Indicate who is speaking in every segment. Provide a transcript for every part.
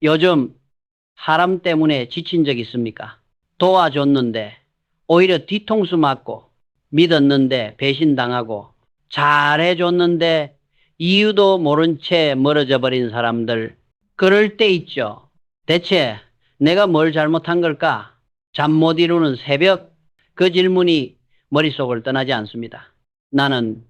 Speaker 1: 요즘 사람 때문에 지친 적 있습니까? 도와줬는데 오히려 뒤통수 맞고 믿었는데 배신당하고 잘해줬는데 이유도 모른 채 멀어져 버린 사람들. 그럴 때 있죠. 대체 내가 뭘 잘못한 걸까? 잠 못 이루는 새벽. 그 질문이 머릿속을 떠나지 않습니다. 나는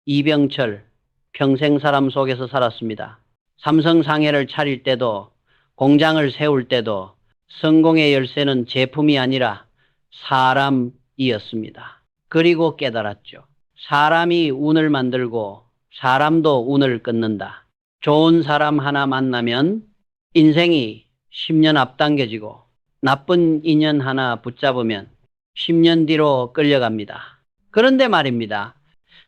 Speaker 1: 이병철, 평생 사람 속에서 살았습니다. 삼성 상해를 차릴 때도, 공장을 세울 때도 성공의 열쇠는 제품이 아니라 사람이었습니다. 그리고 깨달았죠. 사람이 운을 만들고 사람도 운을 끊는다. 좋은 사람 하나 만나면 인생이 10년 앞당겨지고 나쁜 인연 하나 붙잡으면 10년 뒤로 끌려갑니다. 그런데 말입니다.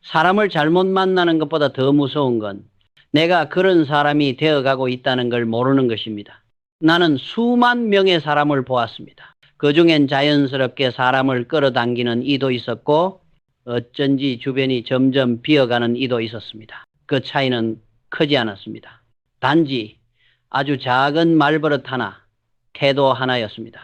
Speaker 1: 사람을 잘못 만나는 것보다 더 무서운 건 내가 그런 사람이 되어가고 있다는 걸 모르는 것입니다. 나는 수만 명의 사람을 보았습니다. 그중엔 자연스럽게 사람을 끌어당기는 이도 있었고 어쩐지 주변이 점점 비어가는 이도 있었습니다. 그 차이는 크지 않았습니다. 단지 아주 작은 말버릇 하나, 태도 하나였습니다.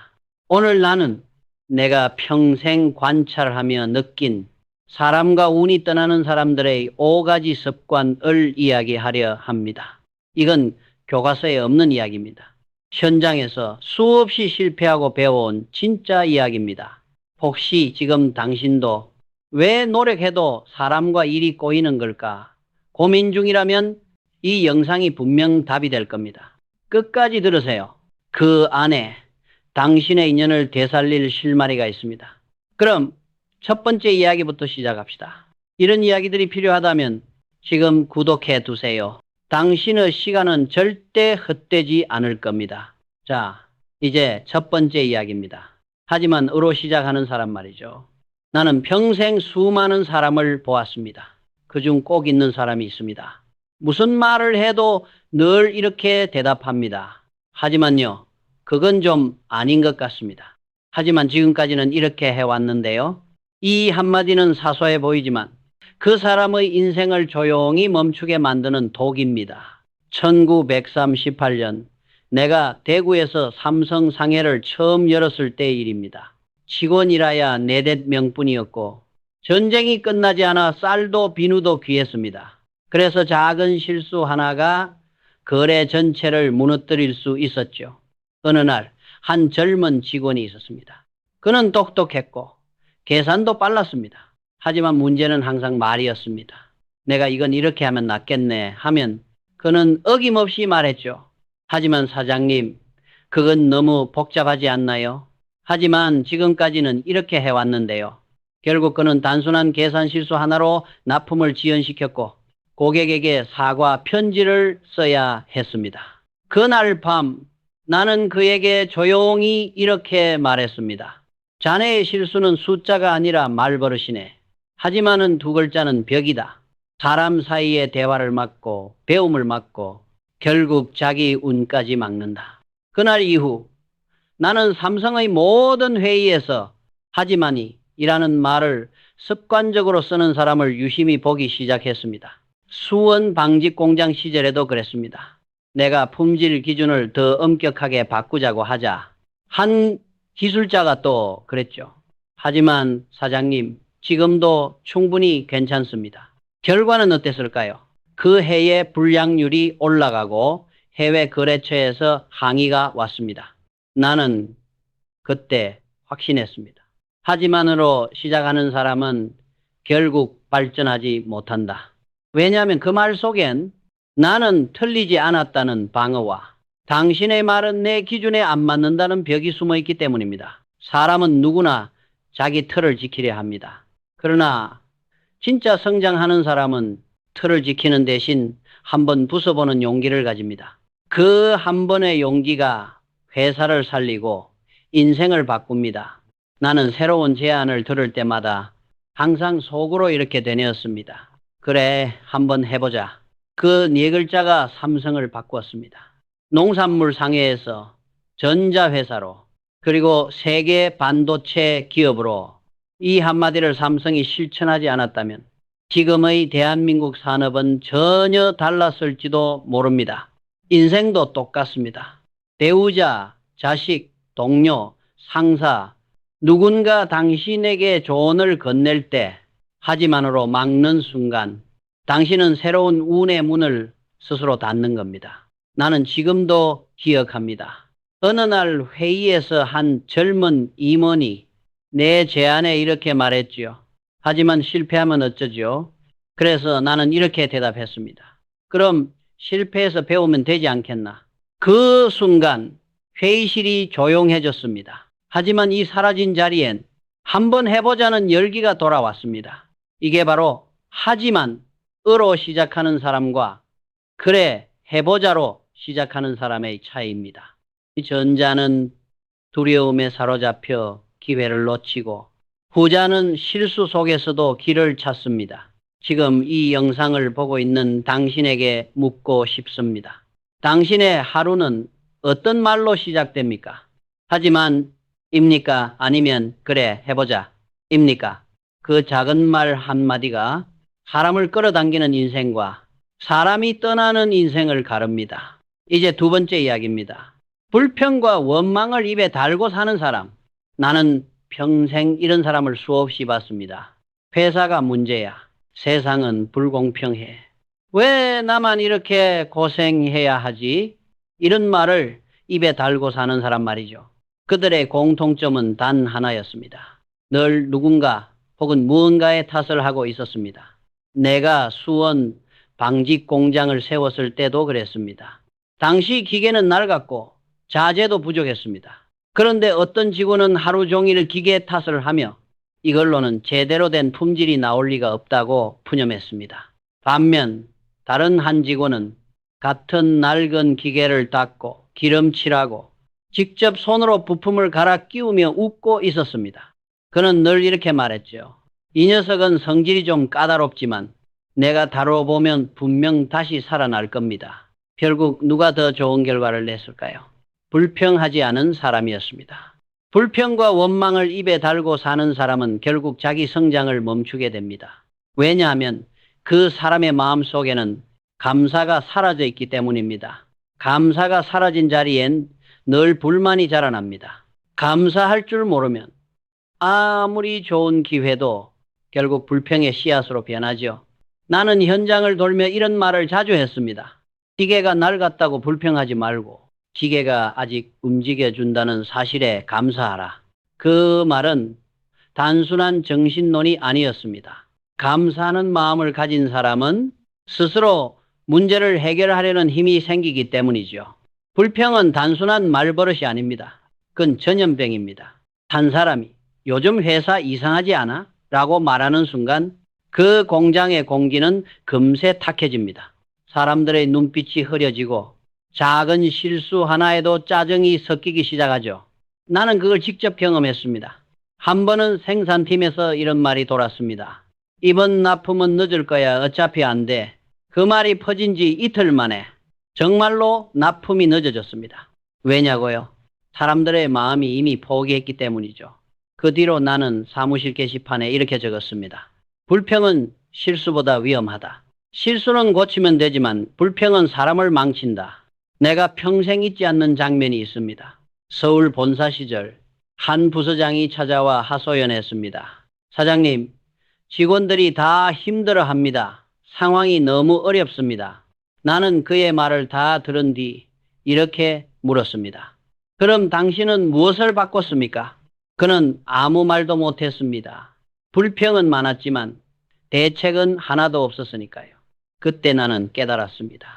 Speaker 1: 오늘 나는 내가 평생 관찰하며 느낀 사람과 운이 떠나는 사람들의 5가지 습관을 이야기하려 합니다. 이건 교과서에 없는 이야기입니다. 현장에서 수없이 실패하고 배워온 진짜 이야기입니다. 혹시 지금 당신도 왜 노력해도 사람과 일이 꼬이는 걸까 고민 중이라면 이 영상이 분명 답이 될 겁니다. 끝까지 들으세요. 그 안에 당신의 인연을 되살릴 실마리가 있습니다. 그럼 첫 번째 이야기부터 시작합시다. 이런 이야기들이 필요하다면 지금 구독해 두세요. 당신의 시간은 절대 헛되지 않을 겁니다. 자, 이제 첫 번째 이야기입니다. 하지만 으로 시작하는 사람 말이죠. 나는 평생 수많은 사람을 보았습니다. 그중 꼭 있는 사람이 있습니다. 무슨 말을 해도 늘 이렇게 대답합니다. 하지만요, 그건 좀 아닌 것 같습니다. 하지만 지금까지는 이렇게 해왔는데요. 이 한마디는 사소해 보이지만 그 사람의 인생을 조용히 멈추게 만드는 독입니다. 1938년 내가 대구에서 삼성 상해를 처음 열었을 때의 일입니다. 직원이라야 네댓 명뿐이었고 전쟁이 끝나지 않아 쌀도 비누도 귀했습니다. 그래서 작은 실수 하나가 거래 전체를 무너뜨릴 수 있었죠. 어느 날 한 젊은 직원이 있었습니다. 그는 똑똑했고 계산도 빨랐습니다. 하지만 문제는 항상 말이었습니다. 내가 이건 이렇게 하면 낫겠네 하면 그는 어김없이 말했죠. 하지만 사장님, 그건 너무 복잡하지 않나요? 하지만 지금까지는 이렇게 해왔는데요. 결국 그는 단순한 계산 실수 하나로 납품을 지연시켰고 고객에게 사과 편지를 써야 했습니다. 그날 밤 나는 그에게 조용히 이렇게 말했습니다. 자네의 실수는 숫자가 아니라 말버릇이네. 하지만은 두 글자는 벽이다. 사람 사이의 대화를 막고 배움을 막고 결국 자기 운까지 막는다. 그날 이후 나는 삼성의 모든 회의에서 하지만이 이라는 말을 습관적으로 쓰는 사람을 유심히 보기 시작했습니다. 수원 방직 공장 시절에도 그랬습니다. 내가 품질 기준을 더 엄격하게 바꾸자고 하자 한 기술자가 또 그랬죠. 하지만 사장님, 지금도 충분히 괜찮습니다. 결과는 어땠을까요? 그 해의 불량률이 올라가고 해외 거래처에서 항의가 왔습니다. 나는 그때 확신했습니다. 하지만으로 시작하는 사람은 결국 발전하지 못한다. 왜냐하면 그 말 속엔 나는 틀리지 않았다는 방어와 당신의 말은 내 기준에 안 맞는다는 벽이 숨어 있기 때문입니다. 사람은 누구나 자기 틀을 지키려 합니다. 그러나 진짜 성장하는 사람은 틀을 지키는 대신 한번 부숴보는 용기를 가집니다. 그 한 번의 용기가 회사를 살리고 인생을 바꿉니다. 나는 새로운 제안을 들을 때마다 항상 속으로 이렇게 되뇌었습니다. 그래, 한번 해보자. 그 네 글자가 삼성을 바꾸었습니다. 농산물 상해에서 전자회사로 그리고 세계 반도체 기업으로 이 한마디를 삼성이 실천하지 않았다면 지금의 대한민국 산업은 전혀 달랐을지도 모릅니다. 인생도 똑같습니다. 배우자, 자식, 동료, 상사, 누군가 당신에게 조언을 건넬 때 하지만으로 막는 순간 당신은 새로운 운의 문을 스스로 닫는 겁니다. 나는 지금도 기억합니다. 어느 날 회의에서 한 젊은 임원이 내 제안에 이렇게 말했지요. 하지만 실패하면 어쩌죠? 그래서 나는 이렇게 대답했습니다. 그럼 실패해서 배우면 되지 않겠나? 그 순간 회의실이 조용해졌습니다. 하지만 이 사라진 자리엔 한번 해보자는 열기가 돌아왔습니다. 이게 바로 하지만 으로 시작하는 사람과 그래 해보자로 시작하는 사람의 차이입니다. 이 전자는 두려움에 사로잡혀 기회를 놓치고 후자는 실수 속에서도 길을 찾습니다. 지금 이 영상을 보고 있는 당신에게 묻고 싶습니다. 당신의 하루는 어떤 말로 시작됩니까? 하지만 입니까? 아니면 그래 해보자 입니까? 그 작은 말 한마디가 사람을 끌어당기는 인생과 사람이 떠나는 인생을 가릅니다. 이제 두 번째 이야기입니다. 불평과 원망을 입에 달고 사는 사람. 나는 평생 이런 사람을 수없이 봤습니다. 회사가 문제야. 세상은 불공평해. 왜 나만 이렇게 고생해야 하지? 이런 말을 입에 달고 사는 사람 말이죠. 그들의 공통점은 단 하나였습니다. 늘 누군가 혹은 무언가의 탓을 하고 있었습니다. 내가 수원 방직 공장을 세웠을 때도 그랬습니다. 당시 기계는 낡았고 자재도 부족했습니다. 그런데 어떤 직원은 하루 종일 기계 탓을 하며 이걸로는 제대로 된 품질이 나올 리가 없다고 푸념했습니다. 반면 다른 한 직원은 같은 낡은 기계를 닦고 기름칠하고 직접 손으로 부품을 갈아 끼우며 웃고 있었습니다. 그는 늘 이렇게 말했죠. 이 녀석은 성질이 좀 까다롭지만 내가 다뤄보면 분명 다시 살아날 겁니다. 결국 누가 더 좋은 결과를 냈을까요? 불평하지 않은 사람이었습니다. 불평과 원망을 입에 달고 사는 사람은 결국 자기 성장을 멈추게 됩니다. 왜냐하면 그 사람의 마음속에는 감사가 사라져 있기 때문입니다. 감사가 사라진 자리엔 늘 불만이 자라납니다. 감사할 줄 모르면 아무리 좋은 기회도 결국 불평의 씨앗으로 변하죠. 나는 현장을 돌며 이런 말을 자주 했습니다. 기계가 낡았다고 불평하지 말고 기계가 아직 움직여준다는 사실에 감사하라. 그 말은 단순한 정신론이 아니었습니다. 감사하는 마음을 가진 사람은 스스로 문제를 해결하려는 힘이 생기기 때문이죠. 불평은 단순한 말버릇이 아닙니다. 그건 전염병입니다. 한 사람이 요즘 회사 이상하지 않아? 라고 말하는 순간 그 공장의 공기는 금세 탁해집니다. 사람들의 눈빛이 흐려지고 작은 실수 하나에도 짜증이 섞이기 시작하죠. 나는 그걸 직접 경험했습니다. 한 번은 생산팀에서 이런 말이 돌았습니다. 이번 납품은 늦을 거야. 어차피 안 돼. 그 말이 퍼진 지 이틀 만에 정말로 납품이 늦어졌습니다. 왜냐고요? 사람들의 마음이 이미 포기했기 때문이죠. 그 뒤로 나는 사무실 게시판에 이렇게 적었습니다. 불평은 실수보다 위험하다. 실수는 고치면 되지만 불평은 사람을 망친다. 내가 평생 잊지 않는 장면이 있습니다. 서울 본사 시절 한 부서장이 찾아와 하소연했습니다. 사장님, 직원들이 다 힘들어합니다. 상황이 너무 어렵습니다. 나는 그의 말을 다 들은 뒤 이렇게 물었습니다. 그럼 당신은 무엇을 바꿨습니까? 그는 아무 말도 못했습니다. 불평은 많았지만 대책은 하나도 없었으니까요. 그때 나는 깨달았습니다.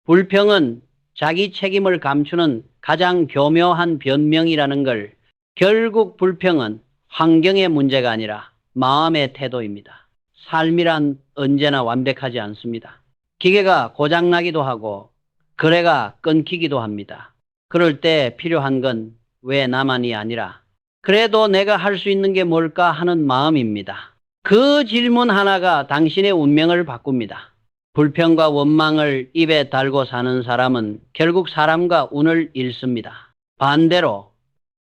Speaker 1: 불평은 자기 책임을 감추는 가장 교묘한 변명이라는 걸. 결국 불평은 환경의 문제가 아니라 마음의 태도입니다. 삶이란 언제나 완벽하지 않습니다. 기계가 고장나기도 하고 거래가 끊기기도 합니다. 그럴 때 필요한 건 왜 나만이 아니라 그래도 내가 할 수 있는 게 뭘까 하는 마음입니다. 그 질문 하나가 당신의 운명을 바꿉니다. 불평과 원망을 입에 달고 사는 사람은 결국 사람과 운을 잃습니다. 반대로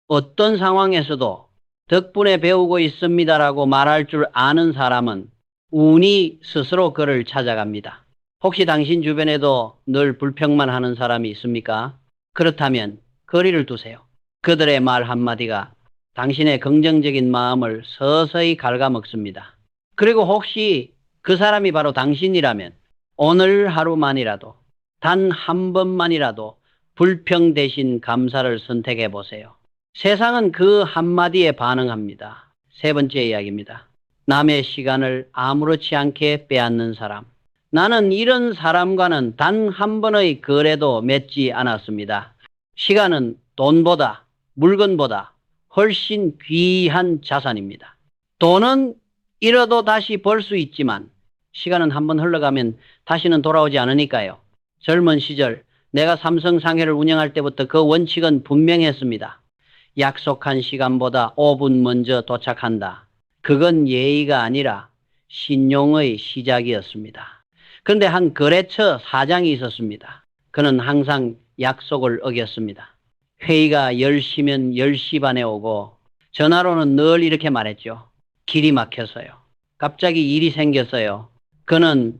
Speaker 1: 어떤 상황에서도 덕분에 배우고 있습니다라고 말할 줄 아는 사람은 운이 스스로 그를 찾아갑니다. 혹시 당신 주변에도 늘 불평만 하는 사람이 있습니까? 그렇다면 거리를 두세요. 그들의 말 한마디가 당신의 긍정적인 마음을 서서히 갉아먹습니다. 그리고 혹시 그 사람이 바로 당신이라면 오늘 하루만이라도 단 한 번만이라도 불평 대신 감사를 선택해 보세요. 세상은 그 한마디에 반응합니다. 세 번째 이야기입니다. 남의 시간을 아무렇지 않게 빼앗는 사람. 나는 이런 사람과는 단 한 번의 거래도 맺지 않았습니다. 시간은 돈보다, 물건보다 훨씬 귀한 자산입니다. 돈은 잃어도 다시 벌 수 있지만 시간은 한번 흘러가면 다시는 돌아오지 않으니까요. 젊은 시절 내가 삼성 상해를 운영할 때부터 그 원칙은 분명했습니다. 약속한 시간보다 5분 먼저 도착한다. 그건 예의가 아니라 신용의 시작이었습니다. 그런데 한 거래처 사장이 있었습니다. 그는 항상 약속을 어겼습니다. 회의가 10시면 10시 반에 오고 전화로는 늘 이렇게 말했죠. 길이 막혀서요. 갑자기 일이 생겼어요. 그는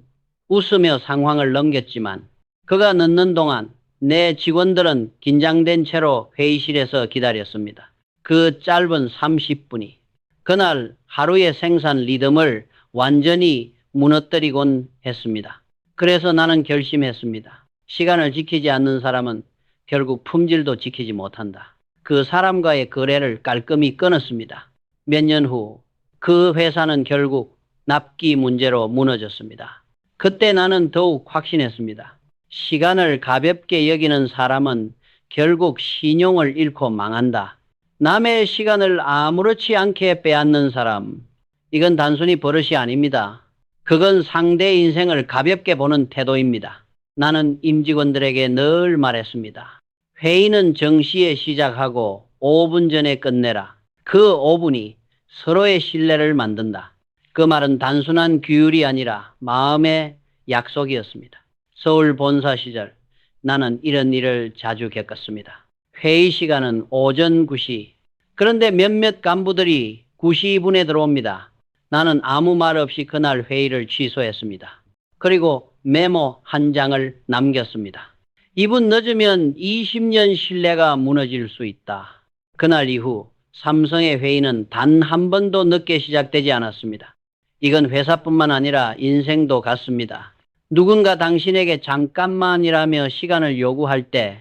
Speaker 1: 웃으며 상황을 넘겼지만 그가 늦는 동안 내 직원들은 긴장된 채로 회의실에서 기다렸습니다. 그 짧은 30분이 그날 하루의 생산 리듬을 완전히 무너뜨리곤 했습니다. 그래서 나는 결심했습니다. 시간을 지키지 않는 사람은 결국 품질도 지키지 못한다. 그 사람과의 거래를 깔끔히 끊었습니다. 몇 년 후 그 회사는 결국 납기 문제로 무너졌습니다. 그때 나는 더욱 확신했습니다. 시간을 가볍게 여기는 사람은 결국 신용을 잃고 망한다. 남의 시간을 아무렇지 않게 빼앗는 사람, 이건 단순히 버릇이 아닙니다. 그건 상대의 인생을 가볍게 보는 태도입니다. 나는 임직원들에게 늘 말했습니다. 회의는 정시에 시작하고 5분 전에 끝내라. 그 5분이 서로의 신뢰를 만든다. 그 말은 단순한 규율이 아니라 마음의 약속이었습니다. 서울 본사 시절 나는 이런 일을 자주 겪었습니다. 회의 시간은 오전 9시. 그런데 몇몇 간부들이 9시 2분에 들어옵니다. 나는 아무 말 없이 그날 회의를 취소했습니다. 그리고 메모 한 장을 남겼습니다. 이분 늦으면 20년 신뢰가 무너질 수 있다. 그날 이후 삼성의 회의는 단 한 번도 늦게 시작되지 않았습니다. 이건 회사뿐만 아니라 인생도 같습니다. 누군가 당신에게 잠깐만이라며 시간을 요구할 때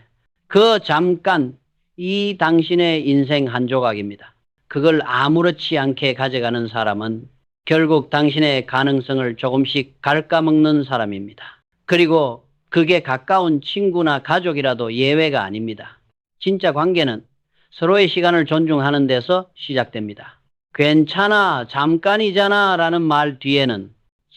Speaker 1: 그 잠깐 이 당신의 인생 한 조각입니다. 그걸 아무렇지 않게 가져가는 사람은 결국 당신의 가능성을 조금씩 갉아먹는 사람입니다. 그리고 그게 가까운 친구나 가족이라도 예외가 아닙니다. 진짜 관계는 서로의 시간을 존중하는 데서 시작됩니다. 괜찮아, 잠깐이잖아 라는 말 뒤에는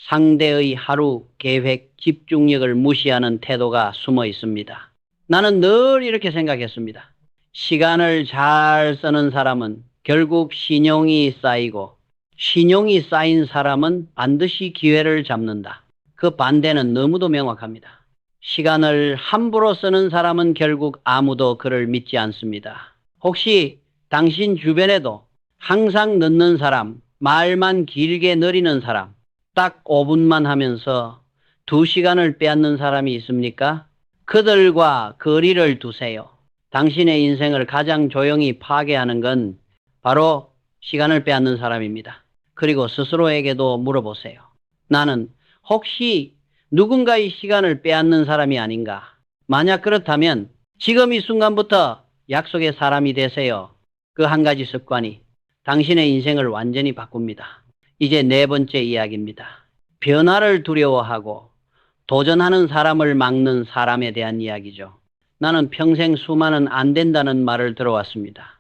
Speaker 1: 상대의 하루 계획, 집중력을 무시하는 태도가 숨어 있습니다. 나는 늘 이렇게 생각했습니다. 시간을 잘 쓰는 사람은 결국 신용이 쌓이고 신용이 쌓인 사람은 반드시 기회를 잡는다. 그 반대는 너무도 명확합니다. 시간을 함부로 쓰는 사람은 결국 아무도 그를 믿지 않습니다. 혹시 당신 주변에도 항상 늦는 사람, 말만 길게 느리는 사람, 딱 5분만 하면서 2시간을 빼앗는 사람이 있습니까? 그들과 거리를 두세요. 당신의 인생을 가장 조용히 파괴하는 건 바로 시간을 빼앗는 사람입니다. 그리고 스스로에게도 물어보세요. 나는 혹시 누군가의 시간을 빼앗는 사람이 아닌가? 만약 그렇다면 지금 이 순간부터 약속의 사람이 되세요. 그 한 가지 습관이 당신의 인생을 완전히 바꿉니다. 이제 네 번째 이야기입니다. 변화를 두려워하고 도전하는 사람을 막는 사람에 대한 이야기죠. 나는 평생 수많은 안 된다는 말을 들어왔습니다.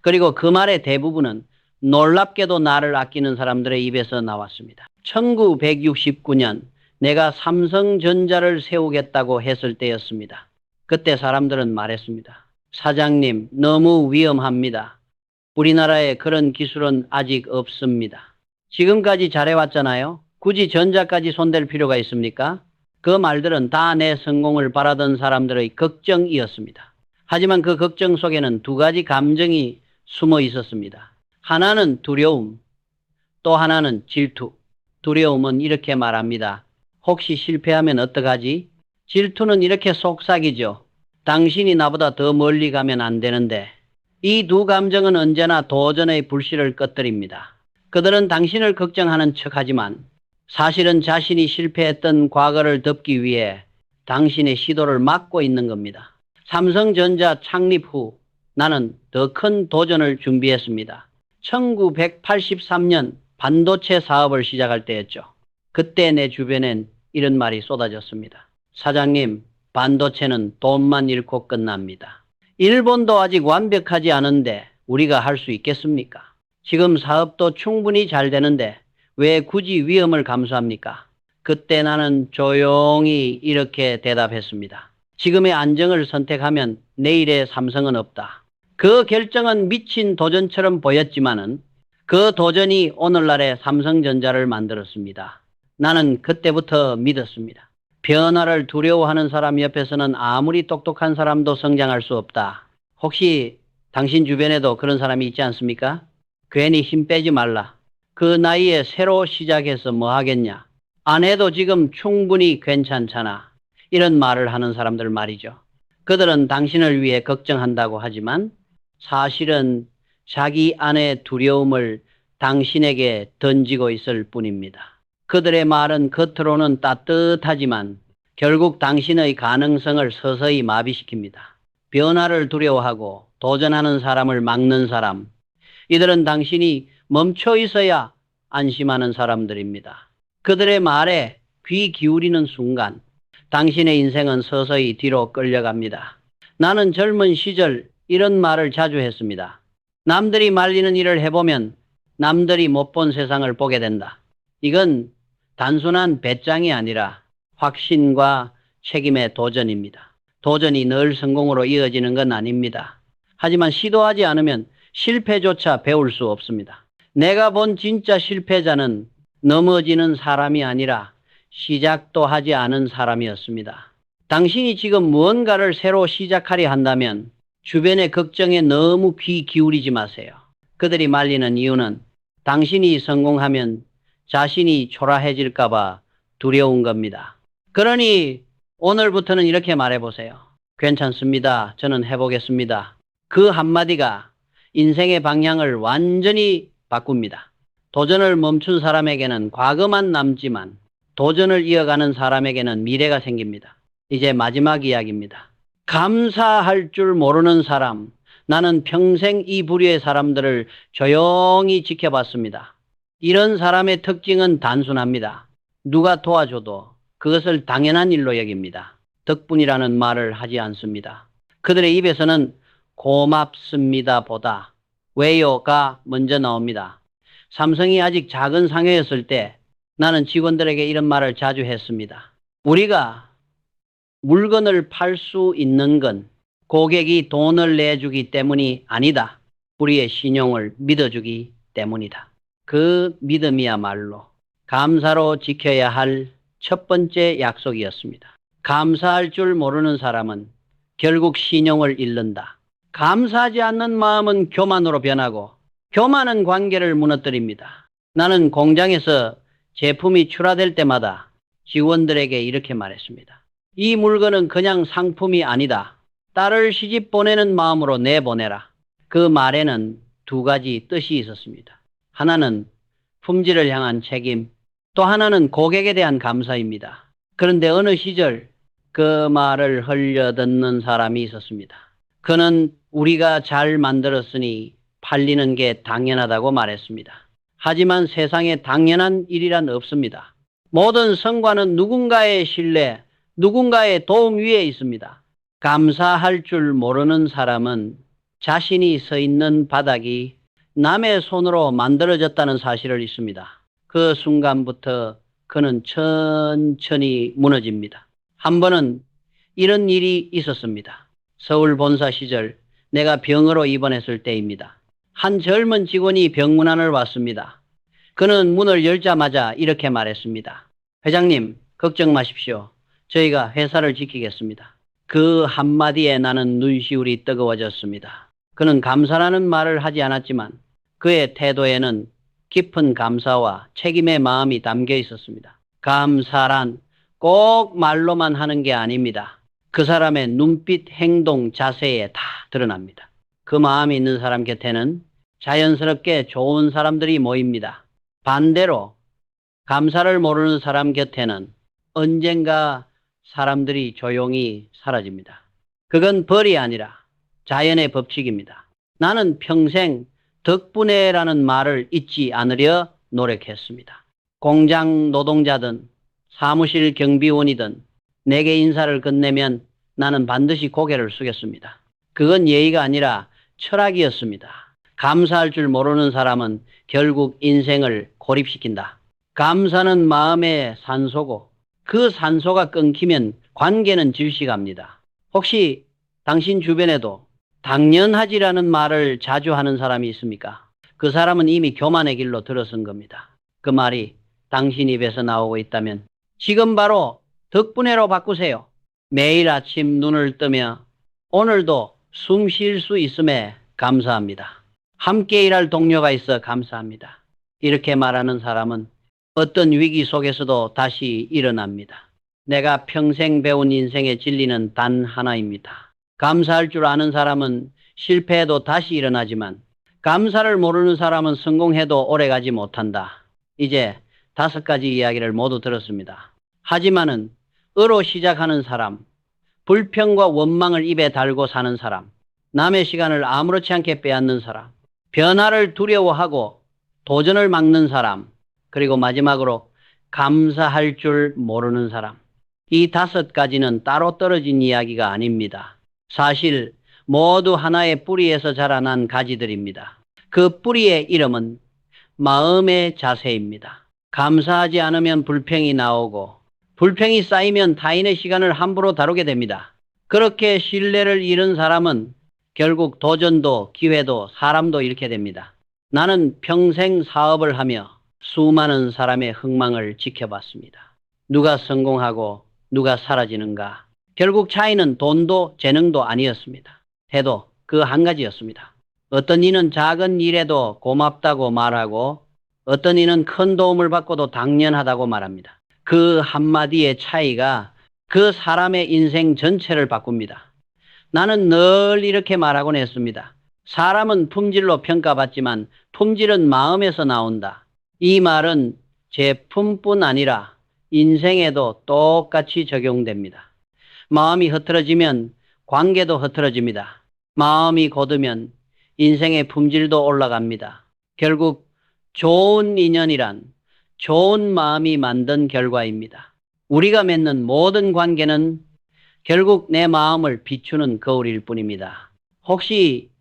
Speaker 1: 그리고 그 말의 대부분은 놀랍게도 나를 아끼는 사람들의 입에서 나왔습니다. 1969년 내가 삼성전자를 세우겠다고 했을 때였습니다. 그때 사람들은 말했습니다. 사장님, 너무 위험합니다. 우리나라에 그런 기술은 아직 없습니다. 지금까지 잘해왔잖아요. 굳이 전자까지 손댈 필요가 있습니까? 그 말들은 다 내 성공을 바라던 사람들의 걱정이었습니다. 하지만 그 걱정 속에는 두 가지 감정이 숨어 있었습니다. 하나는 두려움, 또 하나는 질투. 두려움은 이렇게 말합니다. 혹시 실패하면 어떡하지? 질투는 이렇게 속삭이죠. 당신이 나보다 더 멀리 가면 안 되는데 이 두 감정은 언제나 도전의 불씨를 꺼뜨립니다. 그들은 당신을 걱정하는 척하지만 사실은 자신이 실패했던 과거를 덮기 위해 당신의 시도를 막고 있는 겁니다. 삼성전자 창립 후 나는 더 큰 도전을 준비했습니다. 1983년 반도체 사업을 시작할 때였죠. 그때 내 주변엔 이런 말이 쏟아졌습니다. 사장님, 반도체는 돈만 잃고 끝납니다. 일본도 아직 완벽하지 않은데 우리가 할 수 있겠습니까? 지금 사업도 충분히 잘 되는데 왜 굳이 위험을 감수합니까? 그때 나는 조용히 이렇게 대답했습니다. 지금의 안정을 선택하면 내일의 삼성은 없다. 그 결정은 미친 도전처럼 보였지만은 그 도전이 오늘날의 삼성전자를 만들었습니다. 나는 그때부터 믿었습니다. 변화를 두려워하는 사람 옆에서는 아무리 똑똑한 사람도 성장할 수 없다. 혹시 당신 주변에도 그런 사람이 있지 않습니까? 괜히 힘 빼지 말라. 그 나이에 새로 시작해서 뭐 하겠냐. 안 해도 지금 충분히 괜찮잖아. 이런 말을 하는 사람들 말이죠. 그들은 당신을 위해 걱정한다고 하지만 사실은 자기 안의 두려움을 당신에게 던지고 있을 뿐입니다. 그들의 말은 겉으로는 따뜻하지만 결국 당신의 가능성을 서서히 마비시킵니다. 변화를 두려워하고 도전하는 사람을 막는 사람, 이들은 당신이 멈춰 있어야 안심하는 사람들입니다. 그들의 말에 귀 기울이는 순간 당신의 인생은 서서히 뒤로 끌려갑니다. 나는 젊은 시절 이런 말을 자주 했습니다. 남들이 말리는 일을 해보면 남들이 못 본 세상을 보게 된다. 이건 단순한 배짱이 아니라 확신과 책임의 도전입니다. 도전이 늘 성공으로 이어지는 건 아닙니다. 하지만 시도하지 않으면 실패조차 배울 수 없습니다. 내가 본 진짜 실패자는 넘어지는 사람이 아니라 시작도 하지 않은 사람이었습니다. 당신이 지금 무언가를 새로 시작하려 한다면 주변의 걱정에 너무 귀 기울이지 마세요. 그들이 말리는 이유는 당신이 성공하면 자신이 초라해질까봐 두려운 겁니다. 그러니 오늘부터는 이렇게 말해보세요. 괜찮습니다. 저는 해보겠습니다. 그 한마디가 인생의 방향을 완전히 바꿉니다. 도전을 멈춘 사람에게는 과거만 남지만 도전을 이어가는 사람에게는 미래가 생깁니다. 이제 마지막 이야기입니다. 감사할 줄 모르는 사람. 나는 평생 이 부류의 사람들을 조용히 지켜봤습니다. 이런 사람의 특징은 단순합니다. 누가 도와줘도 그것을 당연한 일로 여깁니다. 덕분이라는 말을 하지 않습니다. 그들의 입에서는 고맙습니다 보다 왜요가 먼저 나옵니다. 삼성이 아직 작은 상회였을 때 나는 직원들에게 이런 말을 자주 했습니다. 우리가 물건을 팔 수 있는 건 고객이 돈을 내주기 때문이 아니다. 우리의 신용을 믿어주기 때문이다. 그 믿음이야말로 감사로 지켜야 할 첫 번째 약속이었습니다. 감사할 줄 모르는 사람은 결국 신용을 잃는다. 감사하지 않는 마음은 교만으로 변하고 교만은 관계를 무너뜨립니다. 나는 공장에서 제품이 출하될 때마다 직원들에게 이렇게 말했습니다. 이 물건은 그냥 상품이 아니다. 딸을 시집 보내는 마음으로 내보내라. 그 말에는 두 가지 뜻이 있었습니다. 하나는 품질을 향한 책임, 또 하나는 고객에 대한 감사입니다. 그런데 어느 시절 그 말을 흘려듣는 사람이 있었습니다. 그는 우리가 잘 만들었으니 팔리는 게 당연하다고 말했습니다. 하지만 세상에 당연한 일이란 없습니다. 모든 성과는 누군가의 신뢰, 누군가의 도움 위에 있습니다. 감사할 줄 모르는 사람은 자신이 서 있는 바닥이 남의 손으로 만들어졌다는 사실을 잊습니다. 그 순간부터 그는 천천히 무너집니다. 한 번은 이런 일이 있었습니다. 서울 본사 시절 내가 병으로 입원했을 때입니다. 한 젊은 직원이 병문안을 왔습니다. 그는 문을 열자마자 이렇게 말했습니다. 회장님, 걱정 마십시오. 저희가 회사를 지키겠습니다. 그 한마디에 나는 눈시울이 뜨거워졌습니다. 그는 감사라는 말을 하지 않았지만 그의 태도에는 깊은 감사와 책임의 마음이 담겨 있었습니다. 감사란 꼭 말로만 하는 게 아닙니다. 그 사람의 눈빛, 행동, 자세에 다 드러납니다. 그 마음이 있는 사람 곁에는 자연스럽게 좋은 사람들이 모입니다. 반대로 감사를 모르는 사람 곁에는 언젠가 사람들이 조용히 사라집니다. 그건 벌이 아니라 자연의 법칙입니다. 나는 평생 덕분에라는 말을 잊지 않으려 노력했습니다. 공장 노동자든 사무실 경비원이든 내게 인사를 건네면 나는 반드시 고개를 숙였습니다. 그건 예의가 아니라 철학이었습니다. 감사할 줄 모르는 사람은 결국 인생을 고립시킨다. 감사는 마음의 산소고 그 산소가 끊기면 관계는 질식합니다. 혹시 당신 주변에도 당연하지라는 말을 자주 하는 사람이 있습니까? 그 사람은 이미 교만의 길로 들어선 겁니다. 그 말이 당신 입에서 나오고 있다면 지금 바로 덕분에로 바꾸세요. 매일 아침 눈을 뜨며 오늘도 숨 쉴 수 있음에 감사합니다. 함께 일할 동료가 있어 감사합니다. 이렇게 말하는 사람은 어떤 위기 속에서도 다시 일어납니다. 내가 평생 배운 인생의 진리는 단 하나입니다. 감사할 줄 아는 사람은 실패해도 다시 일어나지만 감사를 모르는 사람은 성공해도 오래가지 못한다. 이제 5가지 이야기를 모두 들었습니다. 하지만은 으로 시작하는 사람, 불평과 원망을 입에 달고 사는 사람, 남의 시간을 아무렇지 않게 빼앗는 사람, 변화를 두려워하고 도전을 막는 사람, 그리고 마지막으로 감사할 줄 모르는 사람. 이 5가지는 따로 떨어진 이야기가 아닙니다. 사실 모두 하나의 뿌리에서 자라난 가지들입니다. 그 뿌리의 이름은 마음의 자세입니다. 감사하지 않으면 불평이 나오고 불평이 쌓이면 타인의 시간을 함부로 다루게 됩니다. 그렇게 신뢰를 잃은 사람은 결국 도전도 기회도 사람도 잃게 됩니다. 나는 평생 사업을 하며 수많은 사람의 흥망을 지켜봤습니다. 누가 성공하고 누가 사라지는가? 결국 차이는 돈도 재능도 아니었습니다. 해도 그 한 가지였습니다. 어떤 이는 작은 일에도 고맙다고 말하고 어떤 이는 큰 도움을 받고도 당연하다고 말합니다. 그 한마디의 차이가 그 사람의 인생 전체를 바꿉니다. 나는 늘 이렇게 말하곤 했습니다. 사람은 품질로 평가받지만 품질은 마음에서 나온다. 이 말은 제품뿐 아니라 인생에도 똑같이 적용됩니다. 마음이 흐트러지면 관계도 흐트러집니다. 마음이 곧으면 인생의 품질도 올라갑니다. 결국 좋은 인연이란 좋은 마음이 만든 결과입니다. 우리가 맺는 모든 관계는 결국 내 마음을 비추는 거울일 뿐입니다. 혹시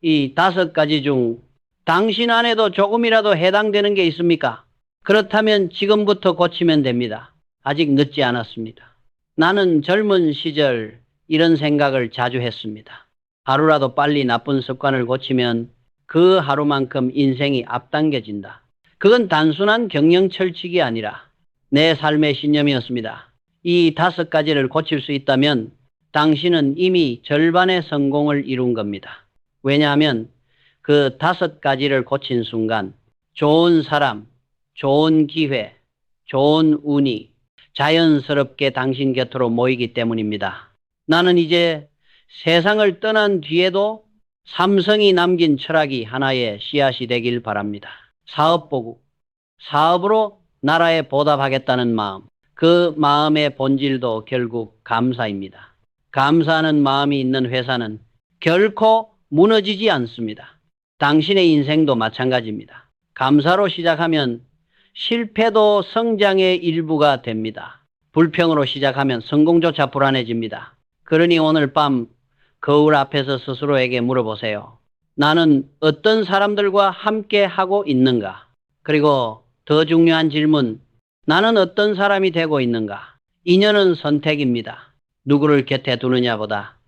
Speaker 1: 이 5가지 중 당신 안에도 조금이라도 해당되는 게 있습니까? 그렇다면 지금부터 고치면 됩니다. 아직 늦지 않았습니다. 나는 젊은 시절 이런 생각을 자주 했습니다. 하루라도 빨리 나쁜 습관을 고치면 그 하루만큼 인생이 앞당겨진다. 그건 단순한 경영철칙이 아니라 내 삶의 신념이었습니다. 이 5가지를 고칠 수 있다면 당신은 이미 절반의 성공을 이룬 겁니다. 왜냐하면 그 5가지를 고친 순간 좋은 사람, 좋은 기회, 좋은 운이 자연스럽게 당신 곁으로 모이기 때문입니다. 나는 이제 세상을 떠난 뒤에도 삼성이 남긴 철학이 하나의 씨앗이 되길 바랍니다. 사업보고, 사업으로 나라에 보답하겠다는 마음, 그 마음의 본질도 결국 감사입니다. 감사하는 마음이 있는 회사는 결코 무너지지 않습니다. 당신의 인생도 마찬가지입니다. 감사로 시작하면 실패도 성장의 일부가 됩니다. 불평으로 시작하면 성공조차 불안해집니다. 그러니 오늘 밤 거울 앞에서 스스로에게 물어보세요. 나는 어떤 사람들과 함께 하고 있는가? 그리고 더 중요한 질문, 나는 어떤 사람이 되고 있는가? 인연은 선택입니다. 누구를 곁에 두느냐보다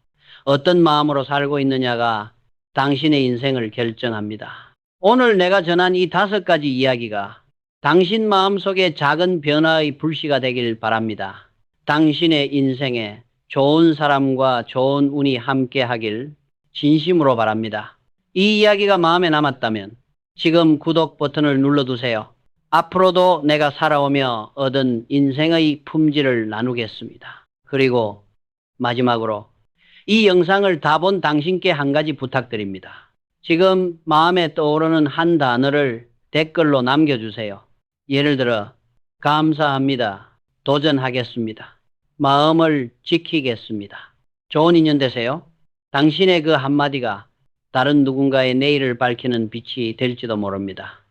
Speaker 1: 어떤 마음으로 살고 있느냐가 당신의 인생을 결정합니다. 오늘 내가 전한 이 5가지 이야기가 당신 마음속에 작은 변화의 불씨가 되길 바랍니다. 당신의 인생에 좋은 사람과 좋은 운이 함께 하길 진심으로 바랍니다. 이 이야기가 마음에 남았다면 지금 구독 버튼을 눌러두세요. 앞으로도 내가 살아오며 얻은 인생의 품질을 나누겠습니다. 그리고 마지막으로 이 영상을 다 본 당신께 한 가지 부탁드립니다. 지금 마음에 떠오르는 한 단어를 댓글로 남겨주세요. 예를 들어 감사합니다. 도전하겠습니다. 마음을 지키겠습니다. 좋은 인연 되세요. 당신의 그 한마디가 다른 누군가의 내일을 밝히는 빛이 될지도 모릅니다.